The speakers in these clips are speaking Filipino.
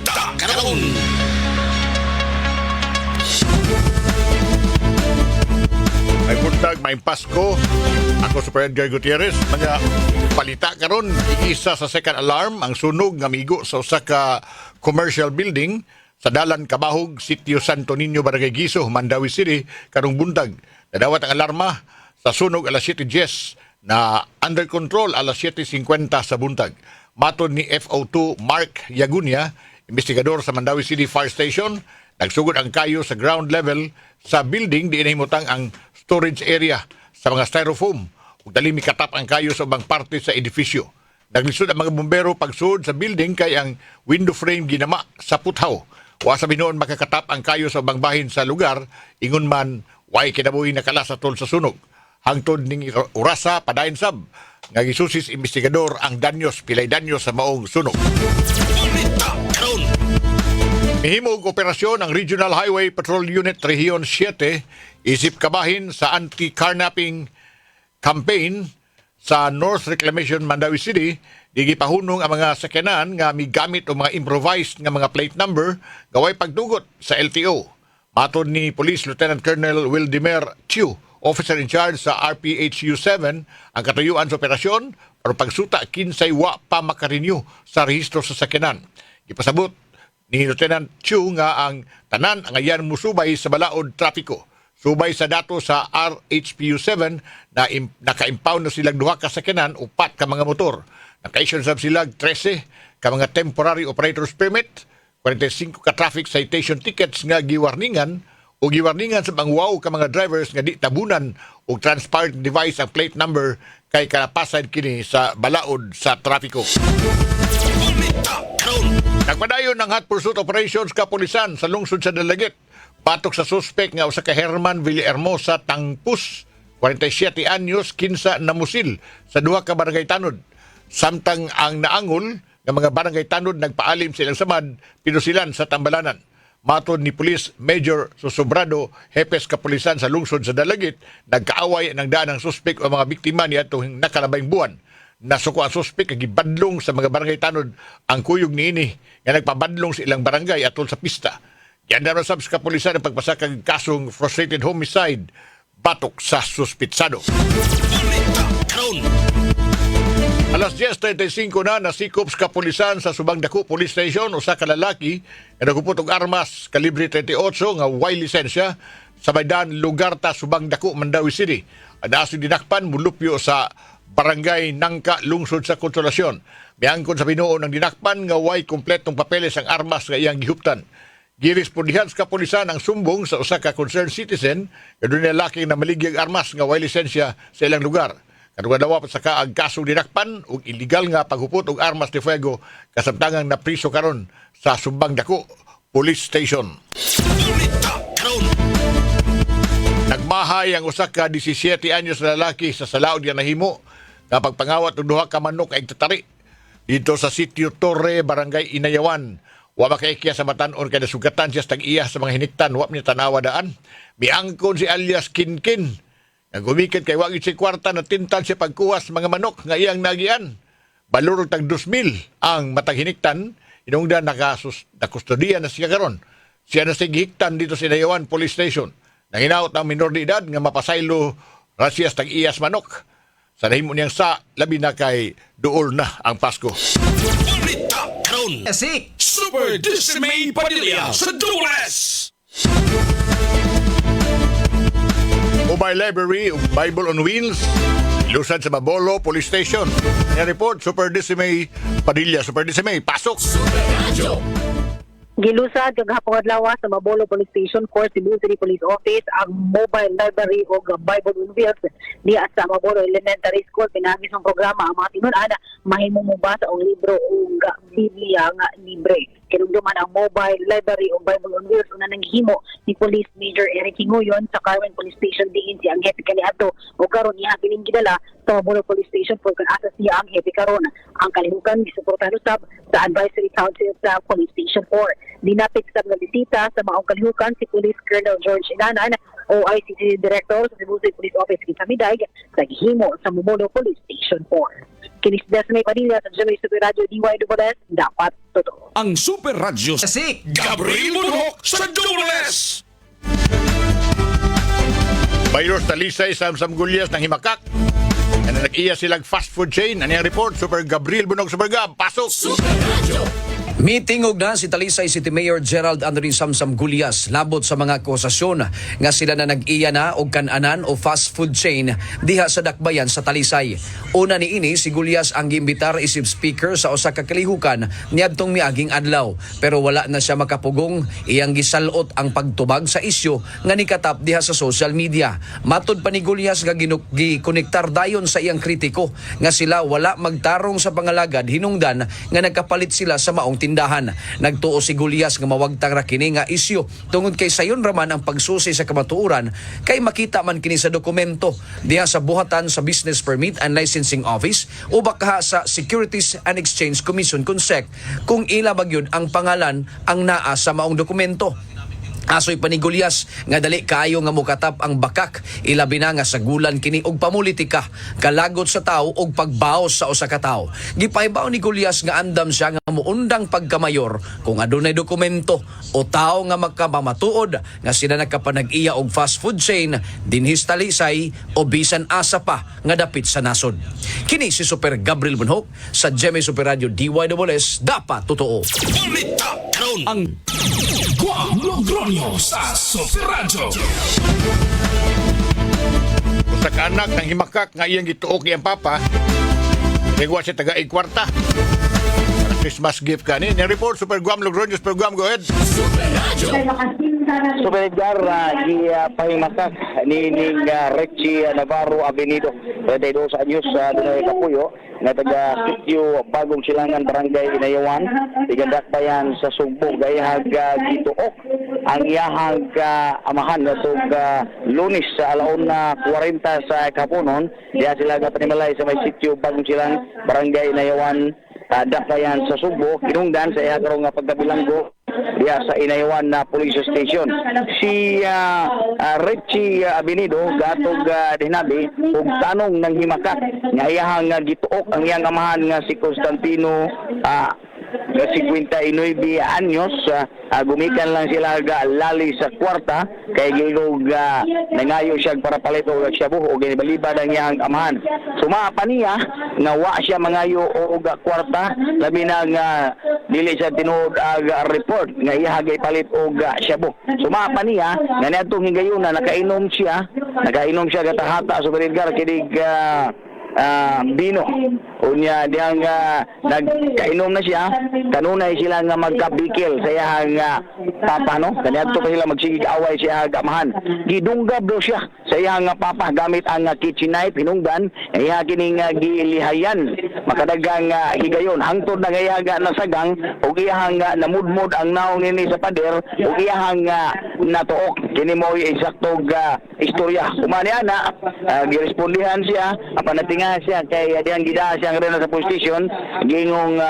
Balita karon. May buntag, may Pasko. Ako Super Edgar Gutierrez. Mga balita karon, isa sa second alarm ang sunog nga migo sa usa ka commercial building sa Dalan Kabahog, Sitio Santo Niño, Barangay Giso, Mandawi City, karong buntag. Nadawat ang alarma sa sunog alas 7:10 na under control alas 7:50 sa buntag. Matod ni FO2 Mark Yagunya, investigador sa Mandawi City Fire Station, nagsugod ang kayo sa ground level sa building di inahimutang ang storage area sa mga styrofoam ug dali mikatap ang kayo sa ubang parte sa edifisyo. Naglisod ang mga bumbero pagsud sa building kay ang window frame ginama sa puthaw. Wa sa binuon makakatap ang kayo sa ubang bahin sa lugar ingon man way kinabuhi nakalas atol sa sunog. Hangtod ning orasa padayon sab nga gisusis investigador ang danyos pilay danyos sa maong sunog. Balita karon. Mihimo og operasyon ang Regional Highway Patrol Unit Region 7 isip kabahin sa anti-carnapping campaign sa North Reclamation Mandawi City. Gigipahunong ang mga sakyanan nga migamit o mga improvised nga mga plate number gaway pagdugot sa LTO. Matod ni Police Lieutenant Colonel Wildemer Chiu, officer in charge sa RPHU 7, ang katuyuan sa operasyon para pagsuta kinsay wa pa makarenew sa rehistro sa sakyanan. Ipasabot ni Lieutenant Chiu nga ang tanan ang ayan musubay sa balaod trapiko. Subay sa dato sa RHPU 7 na naka-impound na silang duha ka sakyanan upat ka mga motor. Naka-issue sab silang 13 ka mga temporary operator's permit, 45 ka traffic citation tickets nga giwarningan o giwarningan sa wow ka mga drivers nga di tabunan og transparent device ang plate number kay kalapasan kini sa balaod sa trapiko. Balita karon. Nagpadayon ng hot pursuit operations kapulisan sa lungsod sa Dalagit. Patok sa suspek nga usa ka Herman Villahermosa Tangpus, 47 anyos, kinsa namusil sa duha ka barangay tanod. Samtang ang naangol nga mga barangay tanod nagpaalim silang samad pinusilan sa Tambalanan. Matod ni Police Major Susobrado, hepes kapulisan sa lungsod sa Dalagit, nagkaaway ng daan ng suspek o mga biktima niya itong nakalabayng buwan. Nasuko ang suspek kay gibadlong sa mga barangay tanod ang kuyog niini nga nagpabadlong sa ilang barangay atol sa pista. Yan na sab sa kapulisan ang pagpasakag kasong frustrated homicide batok sa suspitsado. Balita karon. Alas 10:35 na nasikop sa kapulisan sa Subang Dako Police Station usa ka lalaki nga nagupot og armas kalibre 38 nga way lisensya sa baydan lugar ta Subang Dako, Mandawi City. Adasig dinakpan mulupyo sa Barangay Nangka, lungsod sa Konsolasyon. Miangkon sa binuo ng dinakpan nga way kompletong papeles ang armas nga iyang gihuptan. Girespondihan sa kapulisan ang sumbong sa usa ka concerned citizen nga dunay lalaki na maligyag armas nga way lisensya sa ilang lugar. Kadugadawa pa sa kaag kasong dinakpan ug illegal nga paghupot og armas de fuego kasamtangang napriso karon sa Subang Dako Police Station. Balita karon. Nagmahay ang usa ka 17 anyos na lalaki sa salaod nga nahimo nga pagpangawat og duha ka manok ay tatari dito sa Sitio Torre, Barangay Inayawan. Wa makaikya sa matan-on kay nasugatan siya sa tag-iya sa mga hiniktan, wa niya tanawa daan. Miangkon si alias Kinkin. Nagumikit kay wagit si kwarta na tintan siya pagkuwas mga manok nga iyang nagian. Balurog tag 2,000 ang matang hiniktan, inungdan nakustodiya na siya karon. Siya na siya gihiktan dito sa Inayawan Police Station. Nanginaot ang minor de edad nga mapasaylo rasiyas tag-iyas manok. Sa nahimo niyang sa labi na kay duol na ang Pasko. Balita karon. Super Dismay Padilla sa Dulas. Mobile Library ug Bible on Wheels ilusad sa Mabolo Police Station. Report Super Dismay Padilla. Super Dismay, pasok! Gilusad kagahapon adlaw sa Mabolo Police Station Court Cebu City Police Office ang mobile library o Bible on Wheels diya sa Mabolo Elementary School. Pinagis ng programa ang mga tinud-ana mahimong mubasa og libro o Biblia nga libre. Kinugduman ang mobile library o Bible on Wheels una nang gihimo ni Police Major Eric Hinguyon sa Carmen Police Station diin siya ang hepe kaniadto o karon niya kining gidala sa Mabolo Police Station for kan asa siya ang hepe karon. Ang kalihukan gisuportahan usab sa Advisory Council sa Police Station 4. Dinapit sa mga bisita sa maong kalihukan si Police Colonel George Inanan o ICC Director sa Cebu City Police Office Kitamidag sa gihimo sa Mabolo Police Station 4. Kinis Desmay Padilla sa GMA Super Radio DYWS, dapat totoo. Ang Super Radio Asik! Gabriel Bunhok sa Dules. Mayor Talisay Samsam Gulyas ng Himakak. Na nag-iya silang fast food chain. Ano yung report? Super Gabriel Bunog Super Gab. Pasok! Mitingog na si Talisay City Mayor Gerald Andre Samsam Gulyas labot sa mga akusasyon nga sila na nag-iya na og kan-anan o fast food chain diha sa dakbayan sa Talisay. Una niini si Gulyas ang giimbitar isip speaker sa usa ka kalihukan niadtong miaging adlaw pero wala na siya makapugong. Iyang gisalot ang pagtubag sa isyu nga nikatap diha sa social media. Matud pa ni Gulyas nga gikonektar dayon sa iyang kritiko nga sila wala magtarong sa pangalagad hinungdan nga nagkapalit sila sa maong tindahan. Nagtuo si Gulyas nga mawagtang ra kini nga isyu tungod kay sayon raman ang pagsusi sa kamatuoran kay makita man kini sa dokumento diha sa buhatan sa Business Permit and Licensing Office o baka sa Securities and Exchange Commission (SEC) kung ila bagyod ang pangalan ang naa sa maong dokumento. Asoy pa ni Gulyas nga dali kaayo nga mukatap ang bakak ilabi na nga sagulan kini og pamulitika kalagot sa tawo og pagbaos sa usa ka tawo. Gipaybaw ni Gulyas nga andam siya nga muundang pagkamayor kung adunay dokumento o tawo nga magkamamatuod nga sila nagkapanag-iya og fast food chain dinhis Talisay o bisan asa pa nga dapit sa nasod. Kini si Super Gabriel Bunhok sa GMA Super Radio DYWS, dapat totoo. Balita karon. Ang Guam Logronyo sa Super Radio. Sa anak ng Himakak nga iyang gituok iyang papa, nagawa siya taga kwarta. Christmas gift kani. Yung report, Super Guam Logronyo. Super Guam, go ahead. Super Edgar, pahimakak ni Richie Navarro Avenido, 32 anyos, Dunay Kapuyo, na taga Sitio Bagong Silangan, Barangay Inayawan, tigandak pa yan sa Sugbo, gayahag gituok ang iyahag amahan na Lunis sa alaon na 40 sa Kapunon, diya sila panimalay sa may Sitio Bagong Silangan, Barangay Inayawan, Dakayan sa Sugbo, kinungdan sa ihagarong nga pagkabilanggo diya sa Inayawan na police station. Si Richie Abinido gatog dinabi og tanong ng Himakak nga iyahang gituok ang iyang amahan nga si Constantino 59 anyos, gumikan lang sila lali sa kwarta kay gilog nangayo siya para palito og siya buho og ginibaliba ang iyang amahan. Sumapa niya nga wa siya mangayo og kwarta labi na nga dili siya tinuod report nga iya gay palit og shabu. Sumapa niya nga niadtong hingayuna nakainom siya gatahata sa Edgar kinig bino unya diyang nagkainom na siya kanunay sila nga magkabikil sa iyang papa no kaniadto pa sila magsigig away siya gamahan gidunggab daw siya sa iyang papa gamit ang kitchen knife hinungdan iya kining gilihayan makadagang higayon hangtod na gayaga nasagang ug iyang namudmod ang naong nini sa pader ug iyang natuok kini mo eksakto istorya umani ana girespondihan siya apan natinga siya kay diyang gida siya rin sa police station gingong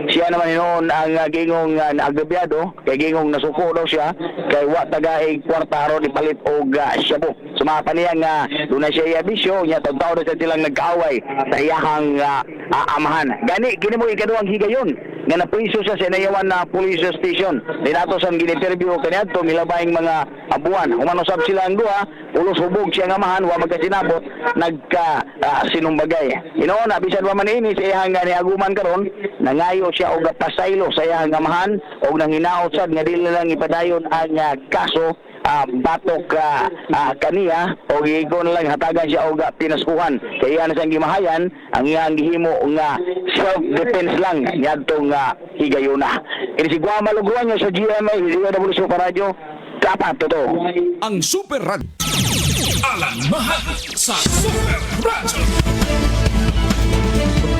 siya naman noon ang gingong naagabyado kay gingong nasuko daw siya kay wa tagaig kwarta ron ipalit og shabu sumapa niya nga doon na siya bisyo nya tagtaw na siya silang nagkaaway sa iyahang amahan gani kini mo ikaduhang higayon nga napriso siya sa Inayawan na police station dinato sa gin-interview kaniadto milabayng mga abuan umanusab sila ang duha ulos hubog siya nga amahan wa magkasinabot nagka sinumbagay inoon bisan pa man ini sa iyang niaguman karon nangayo siya og pasaylo sa iyang amahan og nanghinaot sad nga dili lang ipadayon ang kaso batok kaniya o gigon lang hatagan siya og pinaskuhan kaya na siyang gimahayan ang iyang gihimo nga self defense lang niadtong higayuna. Ini si Guam Logronyo sa GMA DWS Super Radio, dapat totoo. Ang Super Radio. Alang mahal sa Super Radio.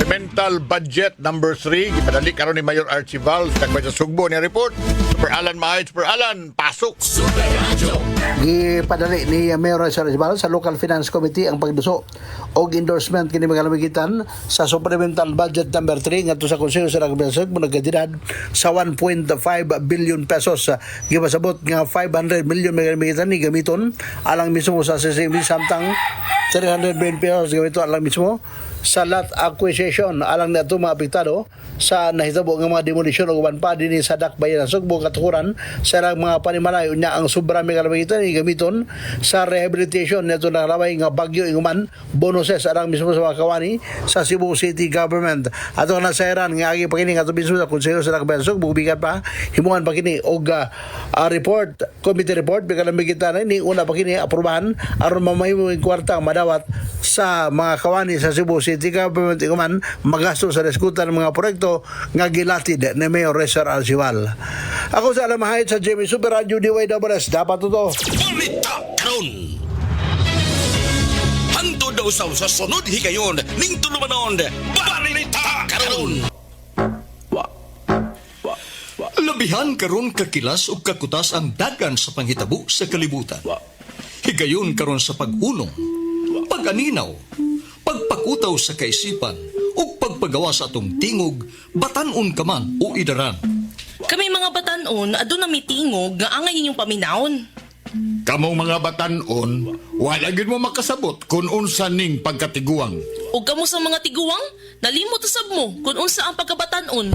Supplemental Budget number 3 gipadali karon ni Mayor Archival sa Sugbo ni report. Super Alan Mahay, Super Alan, pasok. Super Radio. Gipadali ni Mayor Archival sa Local Finance Committee ang pagduso og endorsement kini mga lamigitan sa Supplemental Budget number 3 ngadto sa Konseho sa Nagbiasag mo nagkadidad sa 1.5 billion pesos. Gipasabot nga 500 million mga lamigitan ni gamiton alang mismo sa CCMD samtang 300 million pesos gamito alang mismo sa lot acquisition alang na mga apektado sa nahitabo nga mga demolisyon o uban pa dinhi sa Dakbayan sa Sugbo katukuran sa ilang mga panimalay unya ang sobra may kalamitan gamiton sa rehabilitation neto na laway nga bagyo inguman bonuses arang mismo sa mga kawani sa Cebu City Government. Ato na sa Iran nga agi pakini nga mismo sa Konseho sa Dakbayan sa Sugbo bigat pa himuan pakini og report committee report bikalamitan ni una pakini aprobahan aron mamahimong kwarta madawat sa mga kawani sa Cebu City Government iguman magasto sa reskutan ng mga proyekto nga gilatid ni Mayor Rezar Alcival. Ako sa Alamahayat sa Jimmy Super Radio DYWS dapat ito. Balita karon. Hangtod daw sa sunod higayon ning tulumanon. Balita karon. Labihan karon kakilas ug kakutas ang dagan sa panghitabo sa kalibutan. Higayon karon sa pag-unong, pag-aninaw, pagpakutaw sa kaisipan ug pagpagawa sa atong tingog, batan-on ka man o idaran. Kami mga batanon, aduna mi tingog nga angay inyong paminawon. Kamong mga batanon, wala gid mo makasabot kung unsa ning pagkatiguang. Ug kamo sa mga tiguang, nalimot usab mo kung unsa ang pagkabatanon.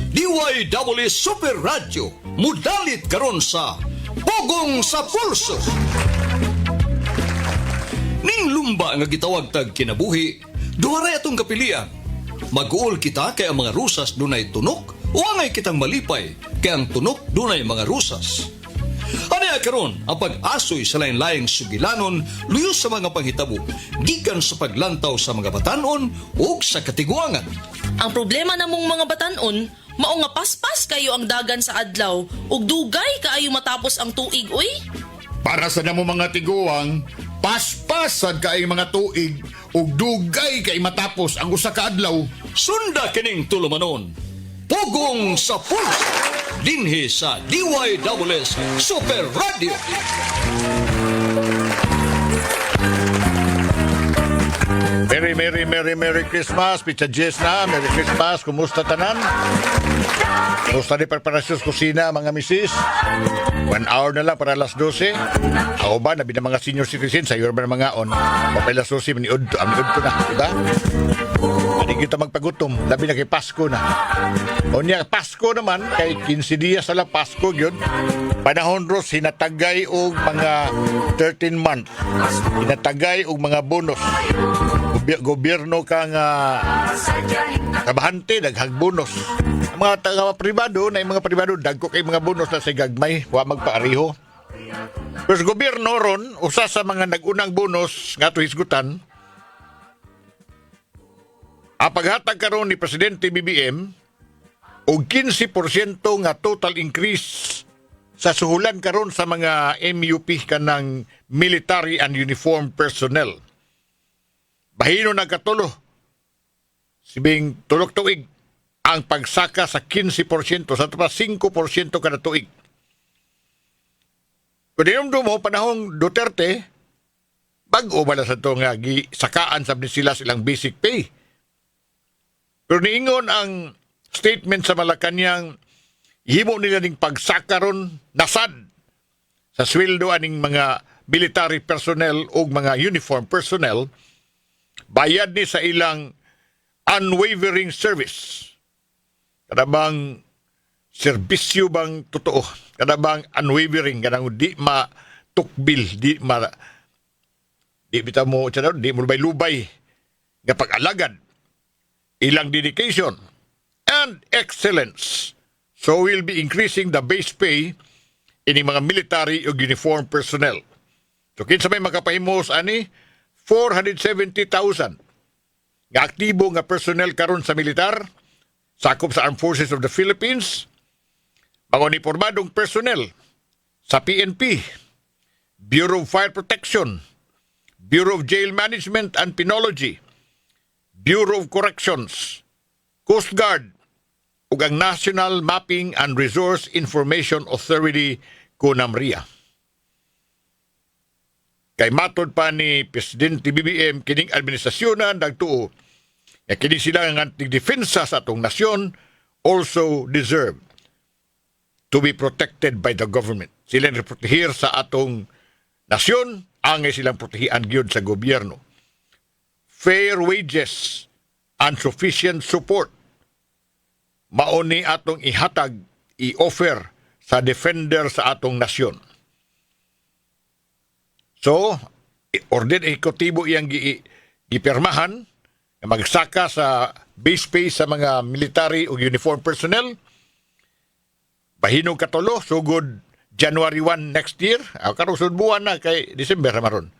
DYWS Super Radio, mudalit karon sa Pugong sa Pulso. Ning lumba nga gitawag tag kinabuhi, duharay atong kapilian. Mag-uol kita kay ang mga rusas dunay tunok o angay kitang malipay kay ang tunok dunay mga rusas. Ano karon ang pag-asoy sa lain-laing sugilanon luyo sa mga panghitabo gikan sa paglantaw sa mga batanon o sa katiguangan. Ang problema namong mga batanon, mao nga paspas kayo ang dagan sa adlaw ug dugay kaayo matapos ang tuig oy. Para sa namo mga tiguang, paspasan kay mga tuig ug dugay kay matapos ang usa ka adlaw. Sunda kining tulumanon. Pugong sa Pulso. Dinhi sa DYWS Super Radio. Merry Christmas. Pizza Jess na. Merry Christmas. Kumusta tanan? Kumusta di preparasyon sa kusina, mga misis? 1 hour na lang para alas 12. Ako ba, nabi na mga senior citizen, sa iyo ba na mga on? Papay alas 12, maniud ko na, diba? Hindi kita magpagutom. Labi na kay Pasko na. O niya, Pasko naman, kay 15 dias na lang Pasko yun. Panahon ros, hinatagay og mga 13 months. Hinatagay og mga bonus. Gobyerno kang kabahante, daghang bonus. Ang mga taga-pribado, na yung mga pribado, dagko kay mga bonus na sa gagmay, wa magpaariho. Pero sa gobyerno ron, usa sa mga nagunang bonus nga to hisgutan, ang paghatag karon ni Presidente BBM og 15% nga total increase sa suhulan karon sa mga MUP kanang military and uniform personnel. Bahino nagkatulo sibing tulok tuig ang pagsaka sa 15% sa tapos 5% kada tuig. Kung dinumdum mo panahong Duterte, bag-o bala sa ito nga sakaan sa sila silang basic pay. Pero niingon ang statement sa Malacanang, himo nila ning pagsaka ron nasad sa sweldo aning mga military personnel o mga uniform personnel, bayad ni sa ilang unwavering service. Kada bang serbisyo bang totoo? Kada bang unwavering? Kada di matukbil, di bitaw mo, di mo lubay-lubay nga pag-alagad. Ilang dedication and excellence. So we'll be increasing the base pay in mga military o uniform personnel. So kinsa may makapahimos ani 470,000 nga aktibo nga personnel karon sa militar, sakop sa Armed Forces of the Philippines, mga uniformadong personnel sa PNP, Bureau of Fire Protection, Bureau of Jail Management and Penology, Bureau of Corrections, Coast Guard, ug ang National Mapping and Resource Information Authority, CONAMRIA. Kay matod pa ni Presidente BBM, kining administrasyonan nagtuo na kini sila ang anti-defensa sa atong nasyon also deserve to be protected by the government. Sila ang protehir sa atong nasyon, angay silang protehian gyud sa gobyerno. fair wages and sufficient support mauni atong ihatag, i-offer sa defender sa atong nasyon. So, orden ekotibo iyang gipirmahan na magsaka sa base pay sa mga military o uniform personnel. Bahinog katulo, sugod January 1 next year, karusod buwan na kay December maron.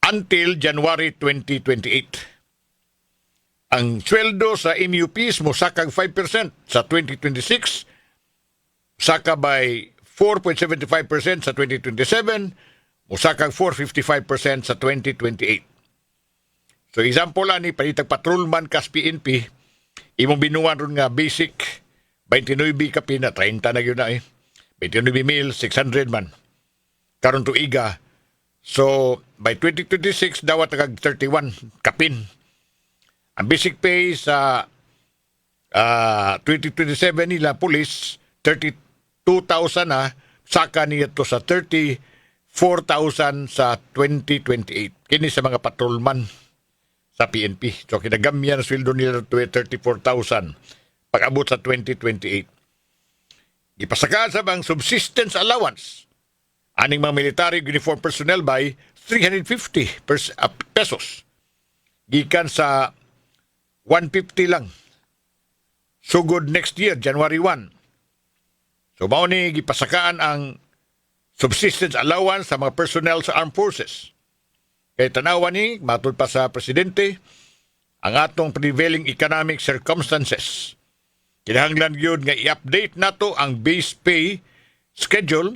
Until January 2028. Ang sweldo sa MUPs mo sakag 5% sa 2026, saka by 4.75% sa 2027, musakag 4.55% sa 2028. So example ani palitag patrolman kas PNP, imong binuwan ron nga basic 29 ka pina 30 na gyud na 29,600 man. Karon tuiga. So by 2026 dawat kag 31 kapin. Ang basic pay sa 2027 nila police 32,000 na, saka niya to sa 4,000 sa 2028. Kini sa mga patrolman sa PNP. So kinagamyan ang sweldo nila to 34,000 pag-abot sa 2028. Ipasaka sa bang subsistence allowance aning mga military uniform personnel by 350 pesos. Gikan sa 150 lang. Sugod next year, January 1. So mao ni gipasakaan ang subsistence allowance sa mga personnel sa armed forces. Kaya tanawan ni, matud pa sa presidente, ang atong prevailing economic circumstances. Kinahanglan yun nga i-update nato ang base pay schedule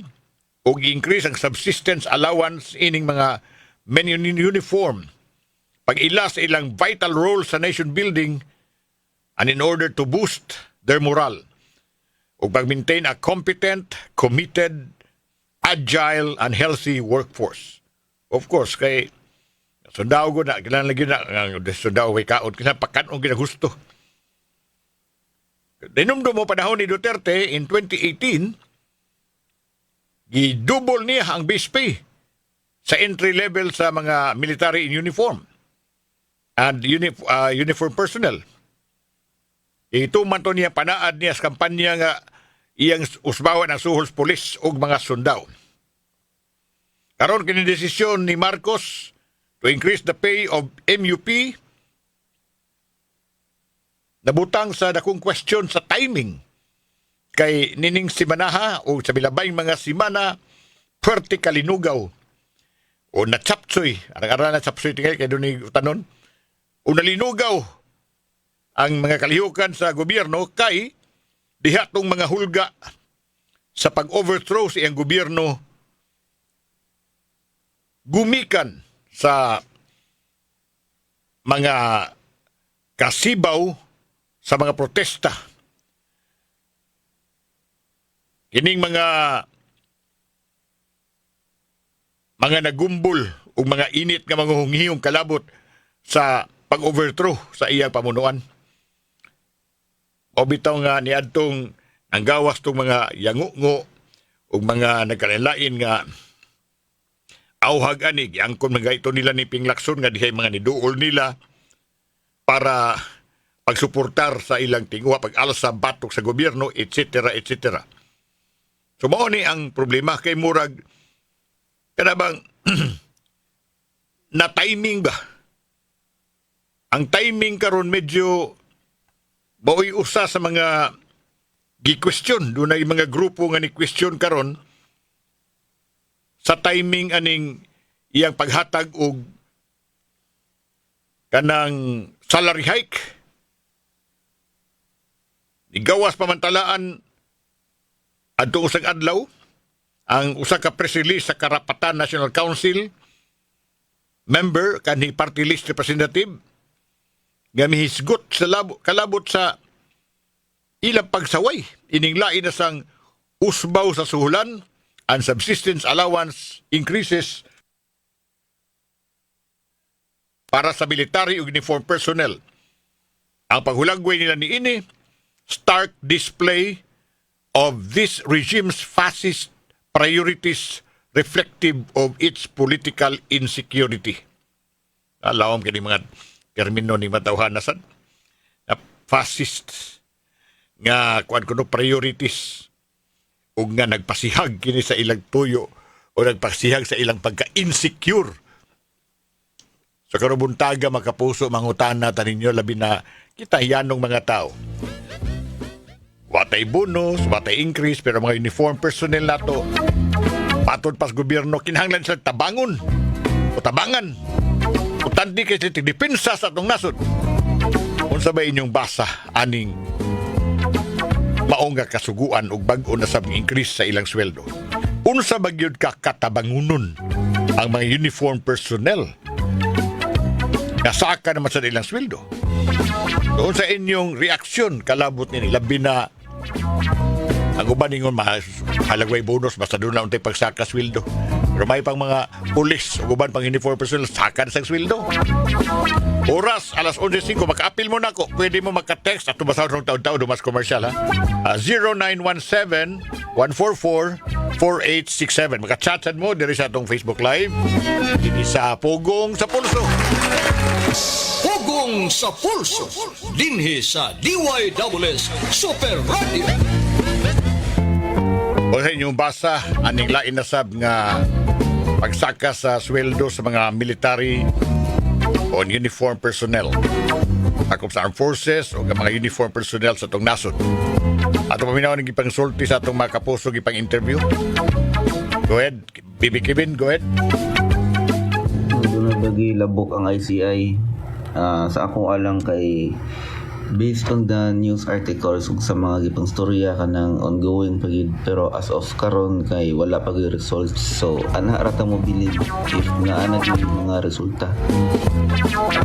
o i-increase ang subsistence allowance ining mga men in uniform pag-ila sa ilang vital role sa nation building and in order to boost their morale o pag-maintain a competent, committed, agile and healthy workforce. Of course, kay sundao ko na, kailangan lagi na, sundao kay kaon, kailangan pagkanon ginagusto. Dinumdum mo panahon ni Duterte in 2018, gidouble niya ang base pay sa entry level sa mga military in uniform and uniform personnel. Ito man to niya panaad niya sa kampanya nga iyang usbawan ang suhols pulis ug mga sundao. Karon kini desisyon ni Marcos to increase the pay of MUP nabutang sa dakong question sa timing kay nining simanaha o sa bilabayng mga simana puwerte kalinugaw o natsapsoy arang-arang natsapsoy tingay kay doon ni tanon o nalinugaw ang mga kalihukan sa gobyerno kay diha tong mga hulga sa pag-overthrow sa iyang gobyerno gumikan sa mga kasibaw sa mga protesta. Kining mga nagumbol o mga init nga mga hunghiyong kalabot sa pag-overthrow sa iyang pamunuan. O bitaw nga niadtong nanggawas tong mga yangungo o mga nagkalain nga auhag ani giangkon mga ito nila ni Pinglakson nga dihay mga niduol nila para pagsuportar sa ilang tingwa, pag-alsa batok sa gobyerno, etc. etc. So mao ni ang problema kay murag kanabang na timing ba? Ang timing karon medyo baoy usa sa mga gi-question. Doon ay mga grupo nga ni-question karon sa timing aning iyang paghatag og kanang salary hike. Igawas pamantalaan adto usang adlaw ang usa ka press release sa Karapatan National Council member kanhi party list representative nga mihisgot sa kalabot sa ilang pagsaway ining lain na sang usbaw sa suhulan and subsistence allowance increases para sa military ug uniform personnel. Ang paghulagway nila ni ini stark display of this regime's fascist priorities reflective of its political insecurity. Alawam kini mga termino ni matawhanasan. Na fascist nga kuan kuno priorities ug nga nagpasihag kini sa ilang tuyo o nagpasihag sa ilang pagka-insecure. Sa karubuntaga makapuso mangutana taninyo labi na kita yanong mga tao. Watay bonus, watay increase pero mga uniform personnel nato patod pas gobyerno kinahanglan sila tabangon o tabangan. O tandi kay sila depensa sa atong nasod. Unsa ba inyong basa aning maong nga kasuguan ug bag-o na sab increase sa ilang sweldo? Unsa ba gyud ka katabangunon ang mga uniform personnel? Nasaka naman sa ilang sweldo. Doon sa inyong reaksyon kalabot ni labi na ang uban ningon halagway bonus basta doon na untay pagsaka sweldo. Pero may pang mga pulis o uban pang uniform personnel saka na sa sweldo. Oras alas 11:05 maka-appeal mo nako. Pwede mo maka-text at tumasawad ng taon-taon dumas commercial ha. 0917-144-4867. Maka-chat mo diri sa atong Facebook Live. Dili sa Pugong sa Pulso. Pugong sa Pulso. Dinhi sa DYWS Super Radio. O sa inyong basa, aning lain na sab nga pagsaka sa sweldo sa mga military o uniform personnel. Sakop sa armed forces o mga uniform personnel sa itong nasod. Ato paminaw ng ipangsulti sa itong mga kapuso ipang interview. Go ahead. Bibi Kevin, go ahead. Doon na bagi labok ang ICI. Sa akong alang kay based on the news articles ug sa mga gipang storya kanang ongoing pagid pero as of karon kay wala pa gyud results, so ana rata mo believe if naa na gyud mga resulta.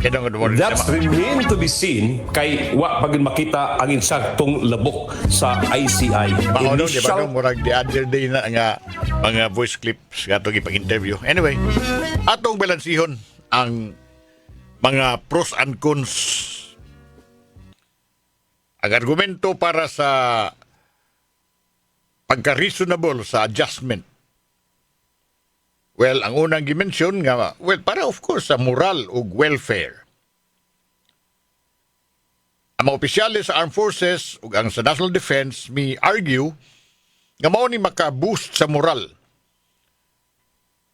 That's remain to be seen kay wa pagin makita ang insaktong labok sa ICI. Maono di ba murag the other day na nga mga voice clips nga itong ipag-interview. Anyway, atong balansihon ang mga pros and cons. Ang argumento para sa pagka-reasonable sa adjustment. Well, ang unang gimension nga, well, para of course sa moral ug welfare. Ang mga opisyalis sa armed forces ug ang sa national defense may argue nga mao ni maka-boost sa moral.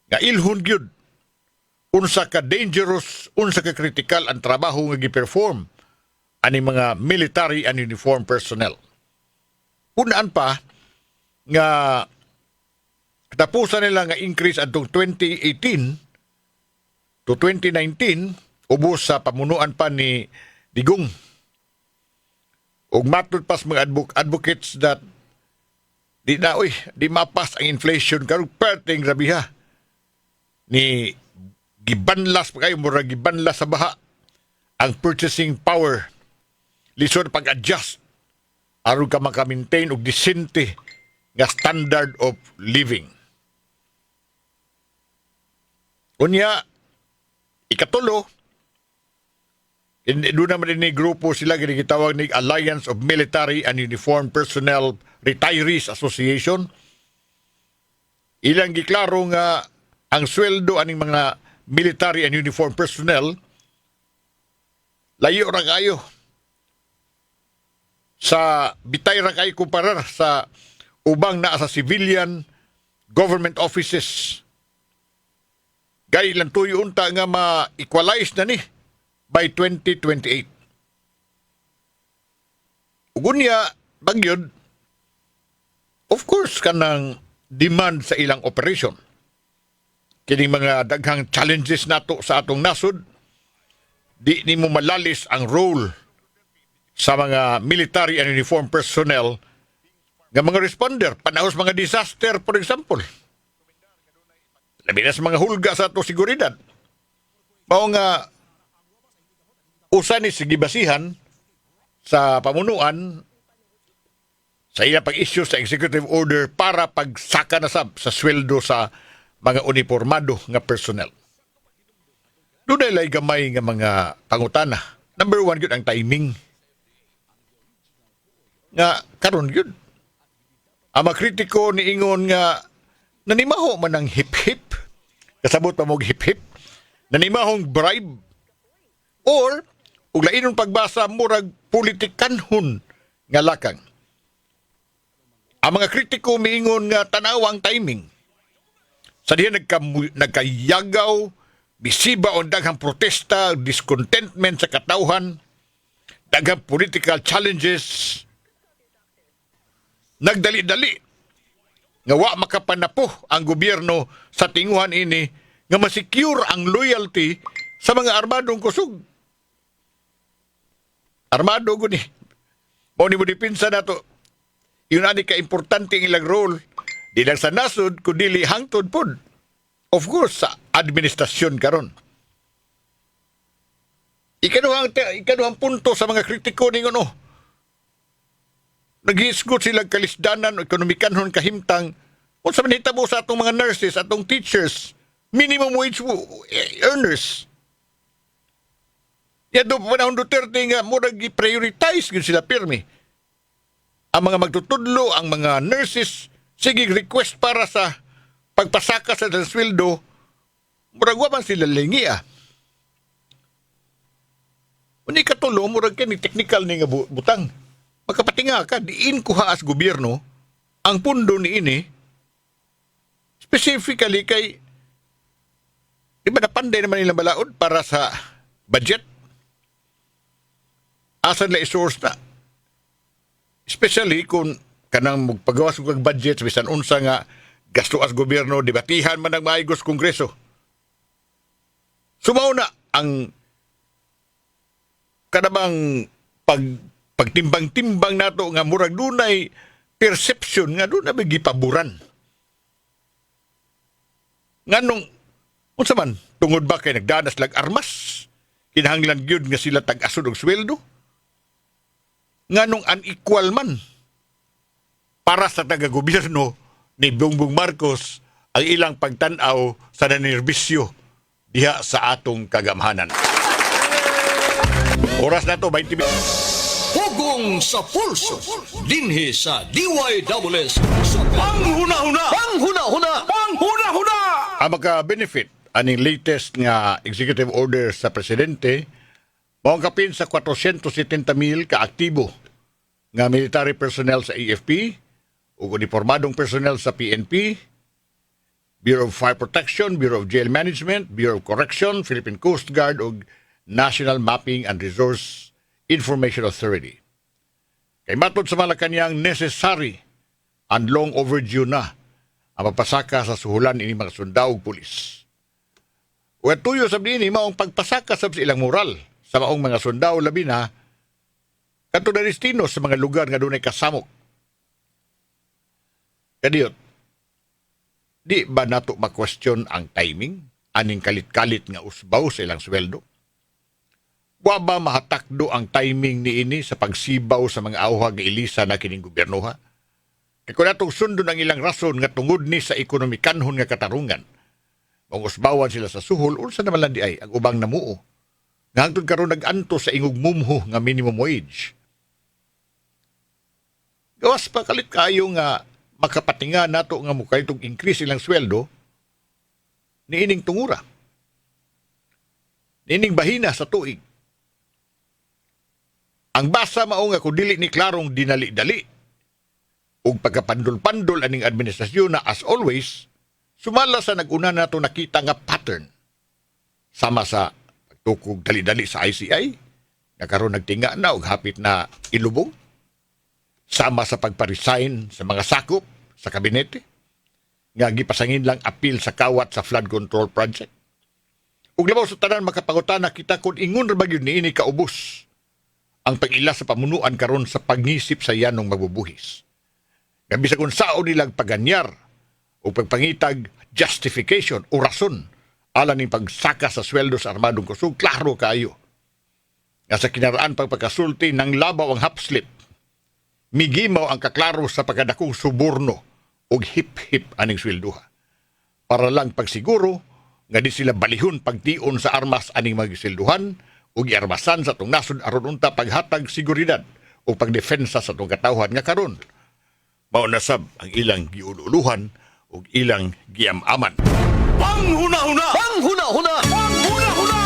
Nga ilhon gyud unsa ka dangerous, unsa ka critical ang trabaho nga gi-perform ani mga military and uniform personnel. Unaan pa nga katapusan nila nga increase adtong 2018 to 2019 ubos sa pamunuan pa ni Digong. Ug matud pas mga advocates that di mapas ang inflation karon perting rabiha ni gibanlas pa kayo mura gibanlas sa baha ang purchasing power. Lisod pag-adjust aron ka maka-maintain og disente nga standard of living. Unya, ikatulo, doon naman ni grupo sila ginitawag ni Alliance of Military and Uniformed Personnel Retirees Association. Ilang giklaro nga ang sweldo aning mga military and uniformed personnel layo ra kayo sa bitay ra kay kumparar sa ubang naa sa civilian government offices. Gay lang tuyo unta nga ma-equalize na ni by 2028. Ugunya bagyod of course kanang demand sa ilang operation. Kining mga daghang challenges nato sa atong nasod, di ni mo malalis ang role sa mga military and uniformed personnel nga mga responder, panahos mga disaster, for example. Labi na sa mga hulga sa ato seguridad. Mao nga usa ni sigibasihan sa pamunuan sa iya pag-issue sa executive order para pagsaka na sa sweldo sa mga uniformado nga personnel. Doon ay gamay nga mga pangutana. Number one, yun ang timing. Nga karon yun. Ang makritiko ni ingon nga nanimaho man ang hip-hip. Kasabot pa mong hip-hip. Nanimahong bribe Or, ug lainon pagbasa, murag politikanhon nga lakang. Ang mga kritiko miingon nga tanawang timing. Sa diya nagkayagaw, bisiba o daghang protesta, discontentment sa katawhan, daghang political challenges, nagdali-dali nga wa makapanapo ang gobyerno sa tinguhan ini nga masecure ang loyalty sa mga armadong kusog. Armado guni. Mao ni mo dipinsa nato. Yun ani ka-importante ang ilang role. Di lang sa nasod, kundi hangtod pod. Of course, sa administrasyon karon. Ikaduhang punto sa mga kritiko ni ano. Naghisgot silang kalisdanan o ekonomikanhon kahimtang kung sa manhitabo sa atong mga nurses, atong teachers, minimum wage earners. Yan doon panahon Duterte nga murag i-prioritize yun sila pirmi. Ang mga magtutudlo, ang mga nurses, sige request para sa pagpasaka sa sweldo, murag wa man sila lingi Uni katulo, murag ka ni technical ni nga butang. Magkapatinga ka, diin kuha as gobyerno, ang pundo ni ini, specifically kay, di ba napanday naman nilang balaod para sa budget? Asan na i-source na? Especially kung kanang magpagawas ng budget, bisan unsa nga gasto as gobyerno, debatihan man ng maayos kongreso. Sumaw na ang kanabang pagtimbang-timbang nato nga murag dunay perception nga doon na gipaburan. Nganong, unsa man, tungod ba kay nagdanas lag armas? Kinahanglan gyud nga sila tag-asod og sweldo? Nganong unequal man para sa taga-gobyerno ni Bongbong Marcos ang ilang pagtanaw sa nanerbisyo diha sa atong kagamhanan. Oras na to, 20 minutes. Pugong sa pulso, dinhi sa DYWS sa Panghuna-Huna! Panghuna-Huna! Panghuna-Huna! Ang maka-benefit aning latest nga executive order sa presidente mao kapin sa 470,000 ka-aktibo nga military personnel sa AFP ug uniformadong personnel sa PNP, Bureau of Fire Protection, Bureau of Jail Management, Bureau of Correction, Philippine Coast Guard ug National Mapping and Resource Information Authority. Kay matod sa Malacañang, necessary and long overdue na ang magpasaka sa suhulan ini mga sundao ug pulis. Uwat tuyo sa ini maong pagpasaka sa ilang moral sa maong mga sundao labi na kadto na destino sa mga lugar nga dunay kasamok. Kadiyot, di ba nato ma-question ang timing aning kalit-kalit nga usbaw sa ilang sweldo? Wa ba mahatakdo ang timing ni ini sa pagsibaw sa mga awha nga ilisa na kining gobyerno ha? Kaya kung natong sundon ang ilang rason nga tungod ni sa ekonomikanhon nga katarungan, kung usbawan sila sa suhol, unsa naman lang di ay ang ubang namuo. Nga hangtod karon nag-anto sa ingog mumho nga minimum wage. Gawas pa kalit kayo nga makapatinga nato nga mukha itong increase ilang sweldo ni ining tungura. Ni ining bahina sa tuig. Ang basa mao nga kung dili ni klarong dinali-dali ug pagkapandol-pandol aning administrasyon na as always sumala sa nag-una nato nakita nga pattern sama sa pagtukog dali-dali sa ICI nga karon nagtinga na ug hapit na ilubog sama sa pagparesign sa mga sakop sa kabinete nga gipasangin lang appeal sa kawat sa flood control project ug labaw sa tanan makapangutana kita kung ingon ra ba gyud niini kaubos ang pag-ila sa pamunuan karon sa pagnisip sa yanong magbubuhis. Gabi sa kung sao nilang paganyar o pagpangitag justification o rason alang ning pagsaka sa sweldo sa armadong kusog, klaro kayo. Nga sa kinaraan pagpakasulti ng labaw ang hapslip, migimaw ang kaklaro sa pagkadakong suborno o hip-hip aning swelduha. Para lang pagsiguro nga di sila balihon pagtion sa armas aning magisilduhan o giarmasan sa itong nasod aron unta paghatag seguridad o pagdefensa sa itong katawhan nga karon. Maunasab ang ilang giululuhan o ilang giamaman. Panghuna-huna! Panghuna-huna! Panghuna-huna!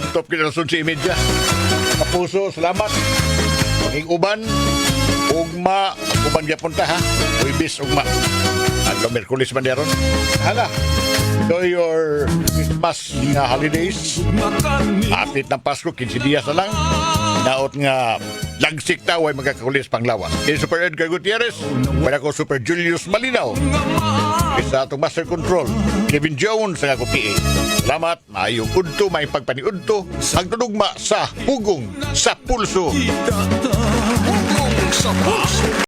Top kinalasun si Imedya. Kapuso, salamat. Maging uban, ugma, uban punta ha. Uibis, ugma. At Merkulis man deron. Hala. Enjoy your Christmas nga holidays. Apit ng Pasko, 15 dias na lang. Naot nga lagsik taway magkakakulis panglawas. Kay Super Edgar Gutierrez, wala ko Super Julius Malinaw. Isa itong Master Control, Kevin Jones ang ako PA. Salamat, maayong udto, may pagpaniudto, ang tunugma sa Hugong sa Pulso. Hugong sa puso.